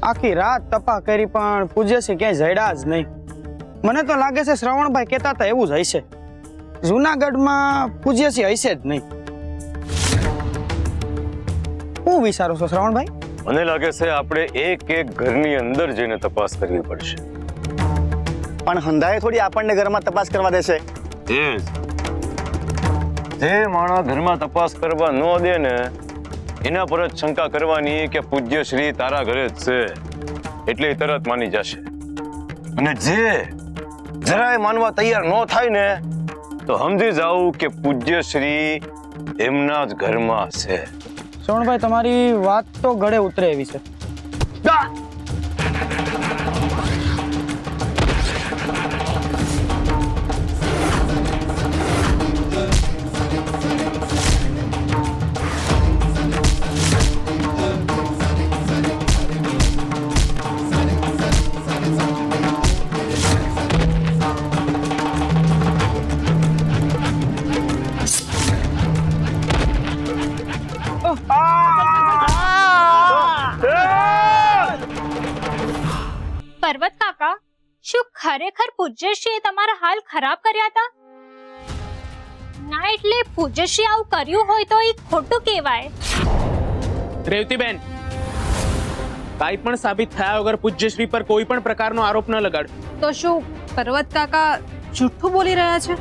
આખી રાત તપા કરી પણ પૂજ્યશ્રી ક્યાંય જડ્યા જ નહીં. મને તો લાગે છે શ્રવણભાઈ કહેતા હતા એવું જ હશે. જૂનાગઢમાં પૂજ્યશ્રી હશે જ નહીં. શું વિચારો છો શ્રવણભાઈ? મને લાગે છે આપણે એક એક ઘરની અંદર જઈને તપાસ કરવી પડશે. પણ હંધાએ થોડી આપણને ઘરમાં તપાસ કરવા દેશે. જે માણસ ઘરમાં તપાસ કરવા ન દે ને એના પર જ શંકા કરવાની કે પૂજ્ય શ્રી તારા ઘરે જ છે એટલે તરત માની જશે. અને જે જરાય માનવા તૈયાર ન થાય ને તો સમજી જાવ કે પૂજ્ય શ્રી એમના જ ઘરમાં છે. શ્રવણભાઈ તમારી વાત તો ગળે ઉતરે એવી છે. પર્વત કાકા, શું ખરેખર પૂજ્યશ્રીએ તમારા હાલ ખરાબ કર્યા હતા? ના એટલે પૂજ્યશ્રી આવું કર્યું હોય તો એ ખોટું કહેવાય. રેવતીબેન, કાંઈ પણ સાબિત થયા વગર પૂજ્યશ્રી પર કોઈ પણ પ્રકારનો આરોપ ન લગાડ. તો શું પર્વત કાકા જૂઠું બોલી રહ્યા છે?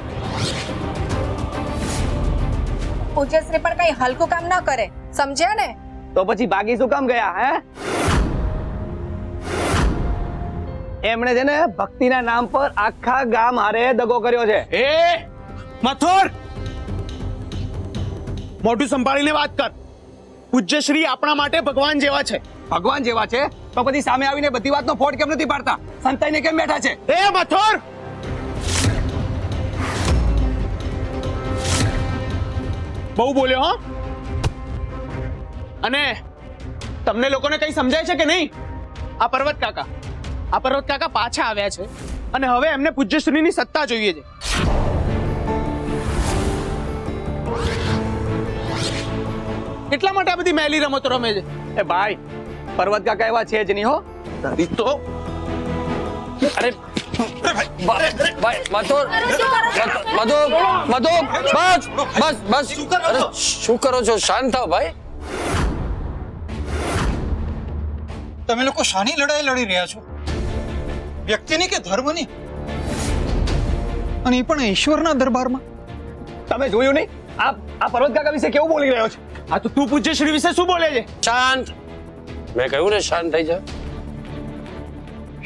પૂજ્યશ્રી પર કઈ હલકું કામ ન કરે, સમજ્યા ને? તો પછી ભાગી શું કામ ગયા હે? એમણે છે ને ભક્તિના નામ પર આખા ગામ હારે દગો કર્યો છે. એ મથુર, મોઢું સંભાળીને વાત કર. પૂજ્યશ્રી આપણા માટે ભગવાન જેવા છે. ભગવાન જેવા છે તો પછી સામે આવીને બધી વાતનો ફોડ કેમ નથી પાડતા? સંતાઈને કેમ બેઠા છે? એ મથુર, બહુ બોલ્યો હો. અને તમને લોકોને કઈ સમજાય છે કે નહીં? આ પર્વત કાકા પાછા આવ્યા છે અને હવે એમને પૂજ્યશ્રીની સત્તા જોઈએ છે. એટલા માટે આ બધી મેલી રમતો રમે છે. એ ભાઈ, પર્વત કાકા એવા છે જ નહીં હો. તો અરે ભાઈ મથુર, બસ શું કરો છો? શાંત થાવ ભાઈ. તમે લોકો શાની લડાઈ લડી રહ્યા છો? વ્યક્તિની કે ધર્મની? અને એ પણ ઈશ્વરના દરબારમાં? તમે જોયું નહીં આ પર્વત કાકા વિશે કેવું બોલી રહ્યો છે? આ તો તું પૂજ્યશ્રી વિશે શું બોલે છે? શાંત, મેં કહ્યું ને શાંત થઈ જા.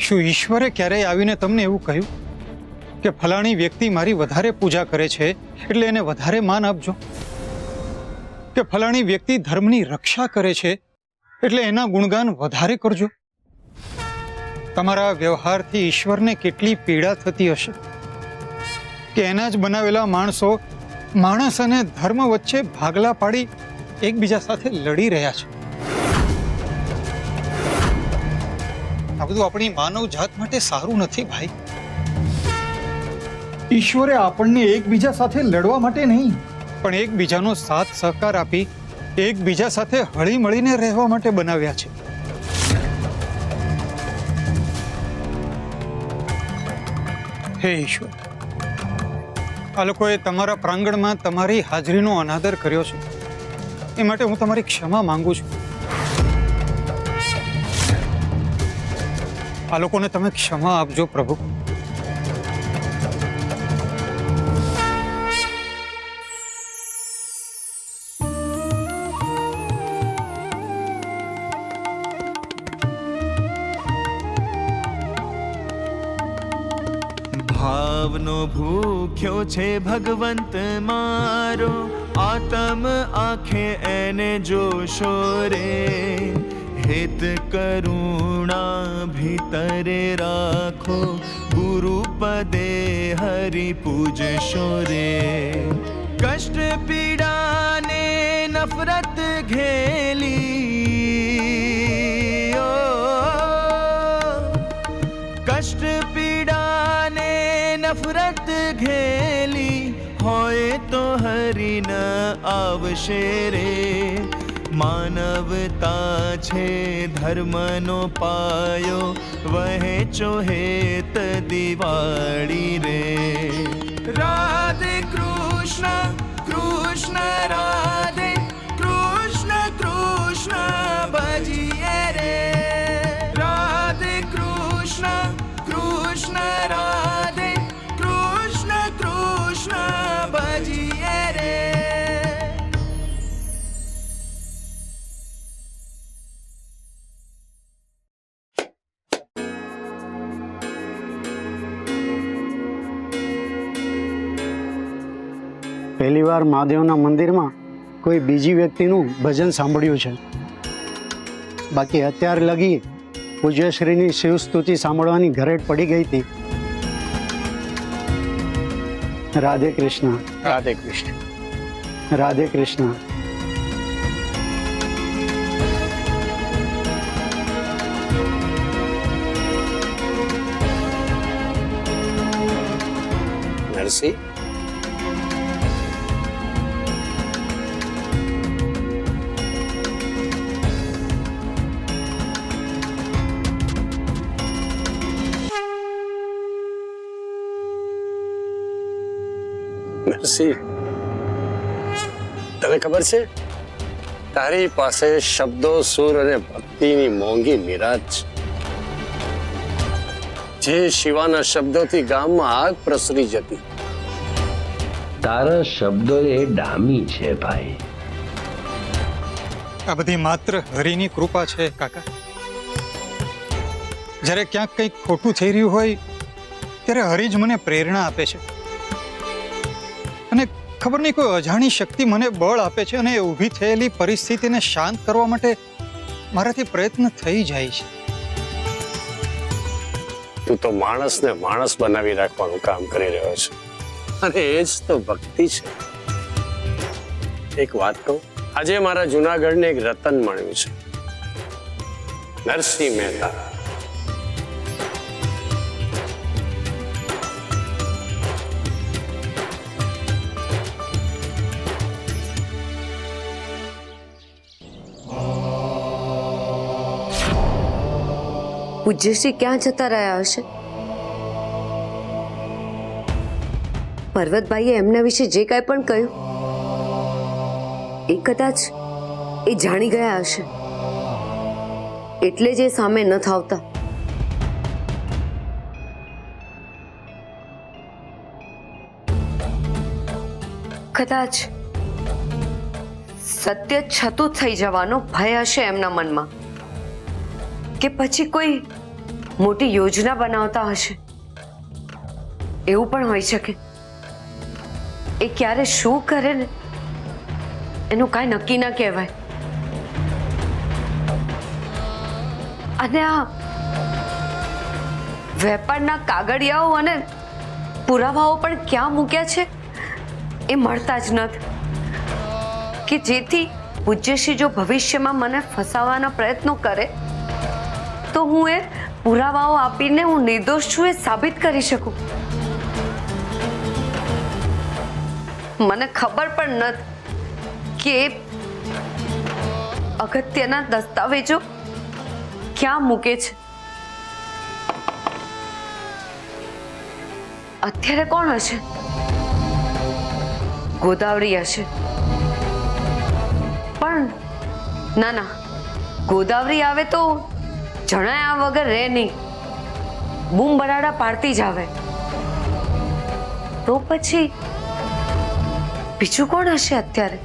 શું ઈશ્વરે ક્યારેય આવીને તમને એવું કહ્યું કે ફલાણી વ્યક્તિ મારી વધારે પૂજા કરે છે એટલે એને વધારે માન આપજો? કે ફલાણી વ્યક્તિ ધર્મની રક્ષા કરે છે એટલે એના ગુણગાન વધારે કરજો? તમારા વ્યવહારથી ઈશ્વરને કેટલી પીડા થતી હશે કે એના જ બનાવેલા માણસો માણસ અને ધર્મ વચ્ચે ભાગલા પાડી એકબીજા સાથે લડી રહ્યા છે. આ બધું આપણી માનવ જાત માટે સારું નથી ભાઈ. ઈશ્વરે આપણને એકબીજા સાથે લડવા માટે નહીં પણ એકબીજાનો સાથ સહકાર આપી એકબીજા સાથે હળી મળીને રહેવા માટે બનાવ્યા છે. હે ઈશ્વર, આ લોકોએ તમારા પ્રાંગણમાં તમારી હાજરીનો અનાદર કર્યો છે એ માટે હું તમારી ક્ષમા માંગુ છું. આ લોકોને તમે ક્ષમા આપજો પ્રભુ. ભાવનો ભૂખ્યો છે ભગવંત મારો, આતમ આંખે એને જોશો રે. હિત કરુણા ભીતરે રાખો, ગુરુ પદે હરિ પૂજશો રે. કષ્ટ પીડાને નફરત ઘેલી, કષ્ટ પીડાને નફરત ઘેલી, હોય તો હરિ ન આવશે રે. માનવતા છે ધર્મનો પાયો, વહેંચો હેત દિવાળી રે. રાધે કૃષ્ણ કૃષ્ણ રાધે, કૃષ્ણ કૃષ્ણ ભજીએ રે. રાધે કૃષ્ણ કૃષ્ણ રાધે, કૃષ્ણ કૃષ્ણ ભજીએ રે. પહેલી વાર મહાદેવના મંદિરમાં કોઈ બીજી વ્યક્તિનું ભજન સાંભળ્યું છે. બાકી અત્યાર લગી પૂજ્યશ્રીની શિવસ્તુતિ સાંભળવાની ઘરેટ પડી ગઈ હતી. રાધે કૃષ્ણ. રાધે કૃષ્ણ. રાધે કૃષ્ણ. નરસિંહ, નરસિંહ, તને ખબર છે તારી પાસે શબ્દો, સુર અને ભક્તિની મોંઘી મિરાજ છે. જે શિવાના શબ્દોથી ગામમાં આગ પ્રસરી જતી. તારા શબ્દો એ ડામી છે ભાઈ. આ બધી માત્ર હરિની કૃપા છે કાકા. જ્યારે ક્યાંક કંઈક ખોટું થઈ રહ્યું હોય ત્યારે હરિ જ મને પ્રેરણા આપે છે. અને ખબર નહીં કોઈ અજાણી શક્તિ મને બળ આપે છે અને ઊભી થયેલી પરિસ્થિતિને શાંત કરવા માટે મારાથી પ્રયત્ન થઈ જાય છે. તું તો માણસને માણસ બનાવી રાખવાનું કામ કરી રહ્યો છે અને એ જ તો ભક્તિ છે. એક વાત કહું, આજે મારા જુનાગઢને એક રતન મળ્યું છે, નરસિંહ મહેતા. પૂજ્યશ્રી ક્યાં જતા રહ્યા હશે? પર્વતભાઈએ એમના વિશે જે કાંઈ પણ કહ્યું એ કદાચ એ જાણી ગયા હશે, એટલે જ એ સામે ન આવતા. કદાચ સત્ય છતું થઈ જવાનો ભય હશે એમના મનમાં, કે પછી કોઈ મોટી યોજના બનાવતા હશે. એવું પણ હોઈ શકે. એ ક્યારે શું કરે ને એનું કાંઈ નક્કી ના કહેવાય. અને આ વેપારના કાગળિયાઓ અને પુરાવાઓ પણ ક્યાં મૂક્યા છે એ મળતા જ નથી, કે જેથી પૂજ્યશ્રી જો ભવિષ્યમાં મને ફસાવવાનો પ્રયત્નો કરે તો હું એ પુરાવાઓ આપીને હું નિર્દોષ છું એ સાબિત કરી શકું. મને ખબર પણ નથી કે અગત્યના દસ્તાવેજો ક્યાં મૂકે છે. અત્યારે કોણ હશે? ગોદાવરી હશે. પણ ના ના, ગોદાવરી આવે તો જણાયા વગર રહે નહીં, બૂમ બરાડા પાડતી જ આવે. તો પછી બીજું કોણ હશે અત્યારે?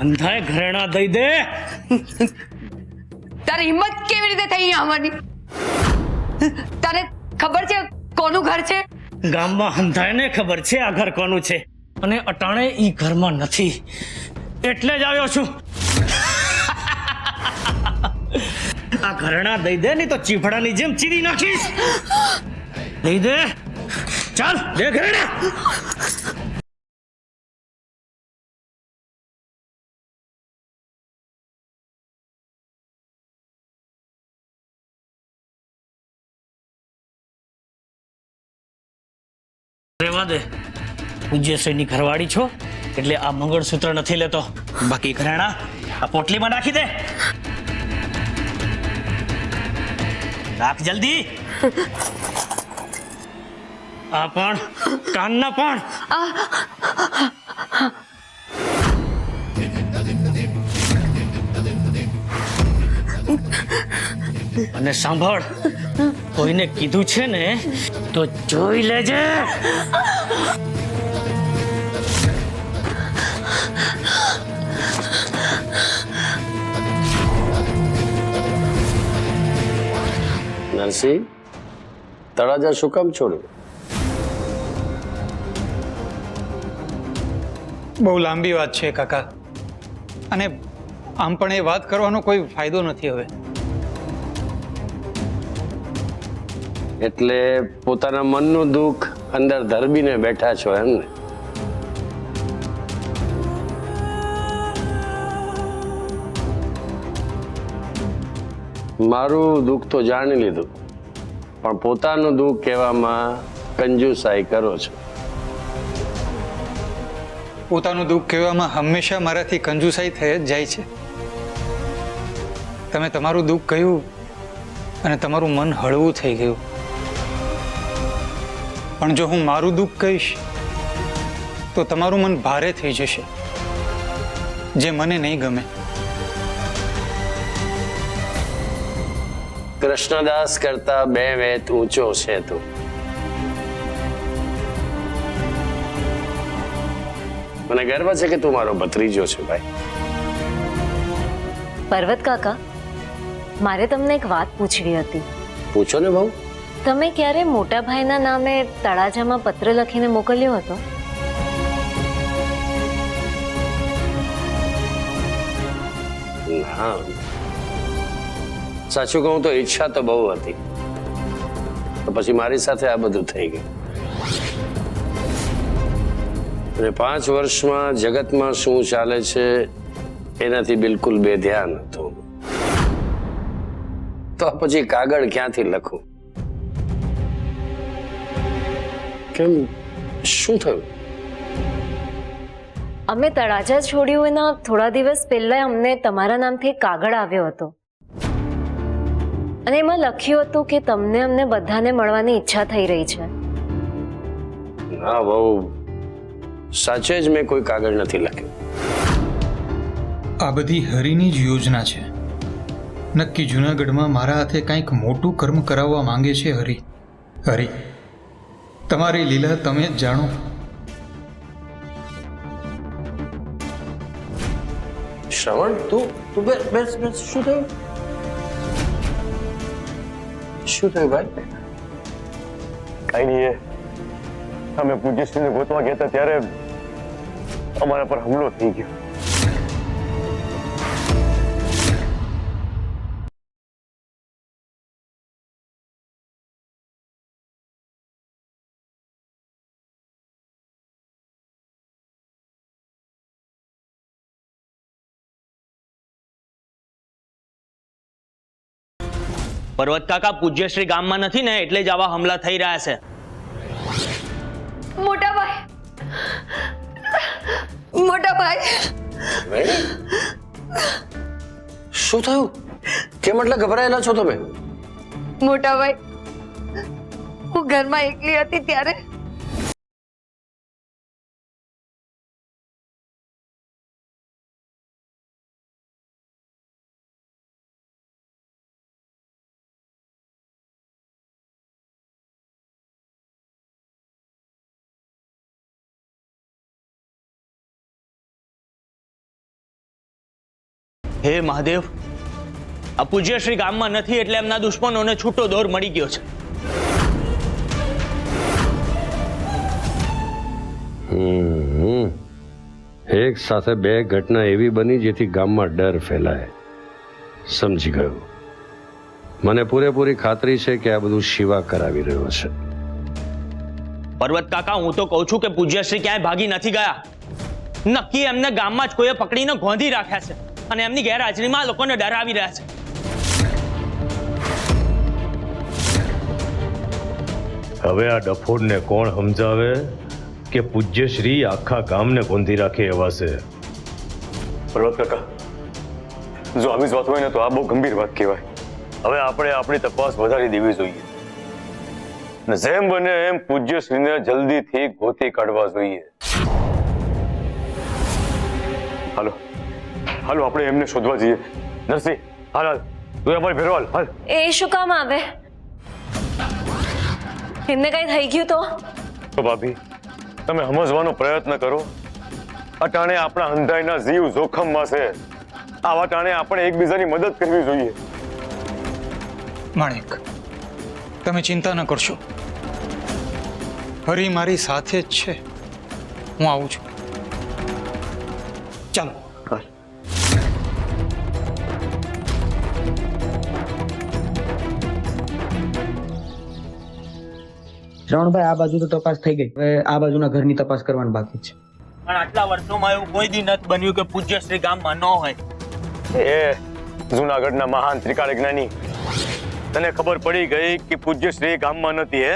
અંધાએ ઘરેણા દઈ દે. તારી હિંમત કેવી રીતે થઈ આવવાની? તને ખબર છે કોનું ઘર છે? ગામમાં અંધાને ખબર છે આ ઘર કોનું છે. અને અટાણે ઈ ઘરમાં નથી એટલે જ આવ્યો છું. આ ઘરેણા દઈ દે નહીં તો ચીફડાની જેમ ચીરી નાખીશ. દઈ દે. ચાલ દે ઘરેણા. રેવા દે. પૂજ્યશ્રીની ઘરવાળી છો એટલે આ મંગળસૂત્ર નથી લેતો. બાકી ઘરેણા આ પોટલીમાં નાખી દે. રાખ જલ્દી. આ પણ કાનના પણ. અને સાંભળ, કોઈને કીધું છે ને તો જોઈ લેજે. નરસિંહ, તળાજા શું કામ છોડ્યું? બહુ લાંબી વાત છે કાકા, અને આમ પણ એ વાત કરવાનો કોઈ ફાયદો નથી હવે. એટલે પોતાના મનનું દુઃખ અંદર ધરબીને બેઠા છો એમ ને? મારું દુઃખ તો જાણી લીધું, પણ પોતાનું દુઃખ કહેવામાં કંજુસાઈ કરો છો. પોતાનું દુઃખ કહેવામાં હંમેશા મારાથી કંજુસાઈ થઈ જ જાય છે. તમે તમારું દુઃખ કહ્યું અને તમારું મન હળવું થઈ ગયું, પણ જો હું મારું દુઃખ કહીશ તો તમારું મન ભારે થઈ જશે, જે મને નહીં ગમે. કૃષ્ણદાસ કરતા 2 વેત ઊંચો છે તું. મને ગર્વ છે કે તું મારો ભત્રીજો છે ભાઈ. પર્વત કાકા, મારે તમને એક વાત પૂછવી હતી. પૂછો ને બહુ. તમે ક્યારે મોટા ભાઈના નામે તળાજામાં પત્ર લખીને મોકલ્યો હતો? ના, સાચું કહું તો ઈચ્છા તો બહુ હતી, તો પછી મારી સાથે આ બધું થઈ ગયું. અને 5 વર્ષમાં જગતમાં શું ચાલે છે એનાથી બિલકુલ બેધ્યાન હતો. તો પછી કાગળ ક્યાંથી લખું? કેમ, શું થયું? અમે તળાજા છોડ્યું એના થોડા દિવસ પહેલા અમને તમારા નામથી એક કાગળ આવ્યો હતો, અને એમાં લખ્યું હતું કે તમને અમને બધાને મળવાની ઈચ્છા થઈ રહી છે. ના બહુ, સાચે જ મેં કોઈ કાગળ નથી લખ્યું. આ બધી હરિની જ યોજના છે. નક્કી જૂનાગઢમાં મારા હાથે કંઈક મોટું કર્મ કરાવવા માંગે છે હરિ. હરિ, તમારી લીલા તમે જ જાણો. શ્રવણ, તું બેસ. શું થયું? શું થયું ભાઈ? કઈ નહીં, અમે પૂજ્યશ્રીને ગોતવા ગયા હતા ત્યારે અમારા પર હુમલો થઈ ગયો. પર્વત કાકા, પૂજ્યશ્રી ગામમાં નથી ને એટલે જ આવા હુમલા થઈ રહ્યા છે. મોટા ભાઈ, શું થયું? કેમ એટલા ગભરાયેલા છો તમે? મોટા ભાઈ, હું ઘરમાં એકલી હતી ત્યારે હે મહાદેવ, આ પૂજ્યશ્રી ગામમાં નથી એટલે એમના દુશ્મનોને છૂટો દોર મળી ગયો છે. એક સાથે બે ઘટના એવી બની જેથી ગામમાં ડર ફેલાય. સમજી ગયો. મને પૂરેપૂરી ખાતરી છે કે આ બધું શિવા કરાવી રહ્યો છે. પર્વત કાકા, હું તો કહું છું કે પૂજ્યશ્રી ક્યાંય ભાગી નથી ગયા. નક્કી એમને ગામમાં જ કોઈએ પકડીને ગોંધી રાખ્યા છે અને એમની ગેરહાજરીમાં લોકોને ડરાવી રહ્યા છે. હવે આ ડફોડને કોણ સમજાવે કે પૂજ્યશ્રી આખા ગામને ગોંધી રાખે એવા છે? પર્વત કાકા, જો આવી જ વાત હોય ને તો આ બહુ ગંભીર વાત કહેવાય. હવે આપણે આપણી તપાસ વધારી દેવી જોઈએ ને જેમ બને એમ પૂજ્યશ્રીને જલ્દીથી ગોતી કાઢવા જોઈએ. હાલો હાલો, આપણે એમને શોધવા જઈએ. નરસિંહ, હાલ હાલ, તું અમારી ભેરો હાલ હાલ. એ શું કામ આવે? એમને કઈ થઈ ગયું તો ભાભી, તમે સમજવાનો પ્રયત્ન કરો. અટાણે આપણા હંધાઈના જીવ જોખમમાં છે. આવા ટાણે આપણે એકબીજાની મદદ કરવી જોઈએ. માણેક, તમે ચિંતા ન કરશો. હરી મારી સાથે જ છે. હું આવું છું. ચાલો. શ્રવણભાઈ, આ બાજુ તો તપાસ થઈ ગઈ. હવે આ બાજુના ઘરની તપાસ કરવાની બાકી છે. પણ આટલા વર્ષોમાં એવું કોઈ દી નથી બન્યું કે પૂજ્યશ્રી ગામમાં ન હોય. એ જૂનાગઢના મહાન ત્રિકાળ જ્ઞાની, તને ખબર પડી ગઈ કે પૂજ્યશ્રી ગામમાં નથી? હે,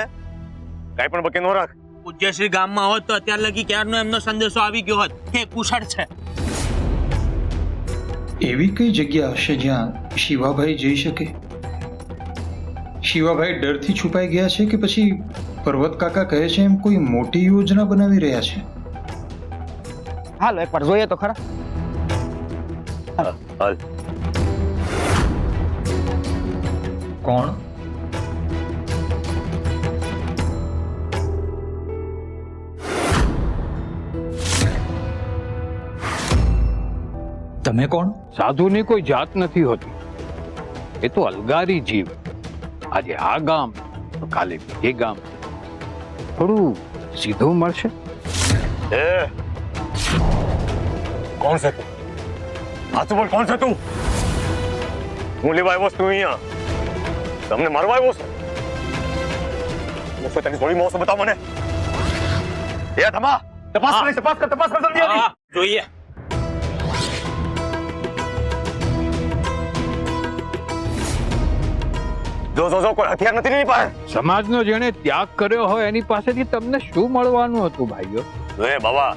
કાઈ પણ બકે નો રાખ. પૂજ્યશ્રી ગામમાં હોત તો અત્યાર લગી ક્યારનો એમનો સંદેશો આવી ગયો હોત. એ કુશળ છે. એવી કઈ જગ્યા હશે જ્યાં શિવાભાઈ જઈ શકે? શિવાભાઈ ડરથી છુપાઈ ગયા છે કે પછી પર્વત કાકા કહે છે એમ કોઈ મોટી યોજના બનાવી રહ્યા છે? હાલો એકવાર જોઈએ તો ખરા. હાલ. કોણ? તમે કોણ? સાધુની કોઈ જાત નથી હોતી. એ તો અલગારી જીવ. આજે આ ગામ તો કાલે બીજે ગામ. થોડું સીધું મળશે. એ કોણ છે તું? હાથું બોલ, કોણ છે તું? હું લેવા આવ્યો છું અહીંયા? તમને મારવા આવ્યો છે? મુફત તારી થોડી મોસો બતાવ મને. એ થમા, તપાસ કર જલ્દી. જોઈએ. જો કોઈ હથિયાર નથી એની પાસે. સમાજનો જેણે ત્યાગ કર્યો હોય એની પાસેથી તમને શું મળવાનું હતું ભાઈઓ? એ બાબા,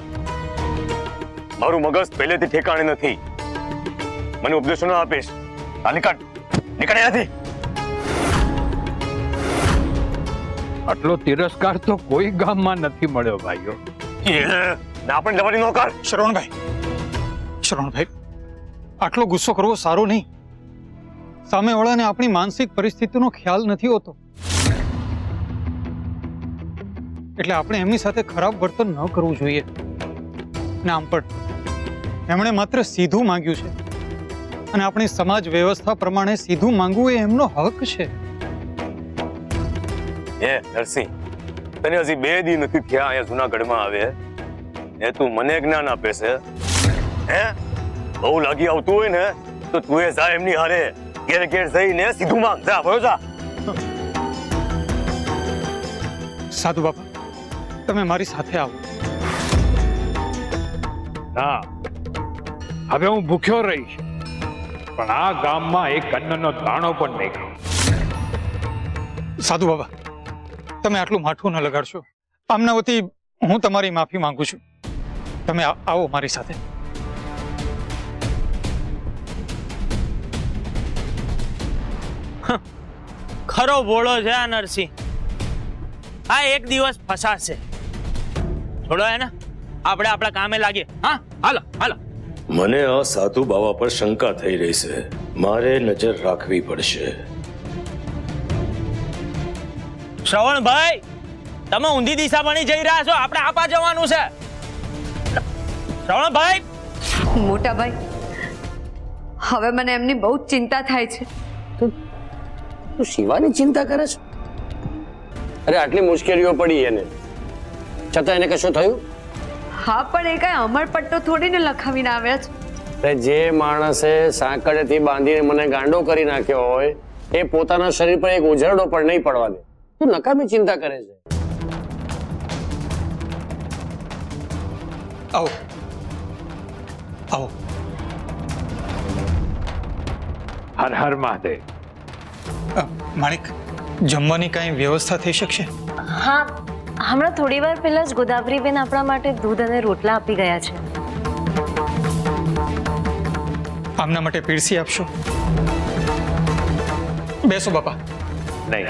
મારું મગજ પહેલેથી ઠેકાણે નથી. મને ઉપદેશો ન આપીશ. આ નીકળ નથી. આટલો તિરસ્કાર તો કોઈ ગામમાં નથી મળ્યો ભાઈઓ. આપણે જવાની નો કર. શ્રવણભાઈ, આટલો ગુસ્સો કરવો સારો નહીં. સામેવાળાને આપણી માનસિક પરિસ્થિતિનો ખ્યાલ નથી હોતો, એટલે આપણે એમની સાથે ખરાબ વર્તન ન કરવું જોઈએ. આમ પણ એમણે માત્ર સીધું માંગ્યું છે અને આપણી સમાજ વ્યવસ્થા પ્રમાણે સીધું માંગવું એ એમનો હક છે. નરસિંહ, તને હજી 2 દી નથી થયા અહીંયા જૂનાગઢમાં આવે એ તું મને જ્ઞાન આપે છે? હે, બહુ લાગી આવતું હોય ને તો તું એ જા એમની હારે. ઘેર જઈને સીધું માંગ. જા ભયો જા. સાધુ બાપા, તમે મારી સાથે આવો. ના, હવે હું ભૂખ્યો રહીશ, પણ આ ગામમાં એક અન્નનો દાણો પણ નહીં ખાઉં. સાધુ બાબા, તમે આટલું માઠું ન લગાડશો. આમના વતી હું તમારી માફી માંગુ છું. તમે આવો મારી સાથે. ખરો ભોળો છે આ નરસિંહ. આ એક દિવસ ફસાશે. છોડો એને, આપણે આપણા કામે લાગીએ. હા, હાલો હાલો. મને આ સાધુ બાવા પર શંકા થઈ રહી છે. મારે નજર રાખવી પડશે. શ્રવણભાઈ, તમે ઊંધી દિશા બની જઈ રહ્યા છો. આપણે આપા જવાનું છે. શ્રવણભાઈ. મોટા ભાઈ, હવે મને એમની બહુ ચિંતા થાય છે. તું શિવાની ચિંતા કરે છે? અરે આટલી મુશ્કેલીઓ પડી એને, છતાં એને કશું થયું? હા પણ એ કઈ અમરપટ્ટો થોડીને લખાવીને આવ્યા છે. અરે જે માણસે સાંકળેથી બાંધીને મને ગાંડો કરી નાખ્યો હોય એ પોતાના શરીર પર એક ઉજરડો પણ નહીં પડવા દે. તું નકામી ચિંતા કરે છે. આવો આવો. હર હર મહાદેવ. માણિક, જમવાની કાંઈ વ્યવસ્થા થઈ શકશે? હા, હમણાં થોડી વાર પહેલા જ ગોદાવરીબેન આપણા માટે દૂધ અને રોટલા આપી ગયા છે. આમના માટે પીરસી આપશો? બેસો બાપા. નહીં,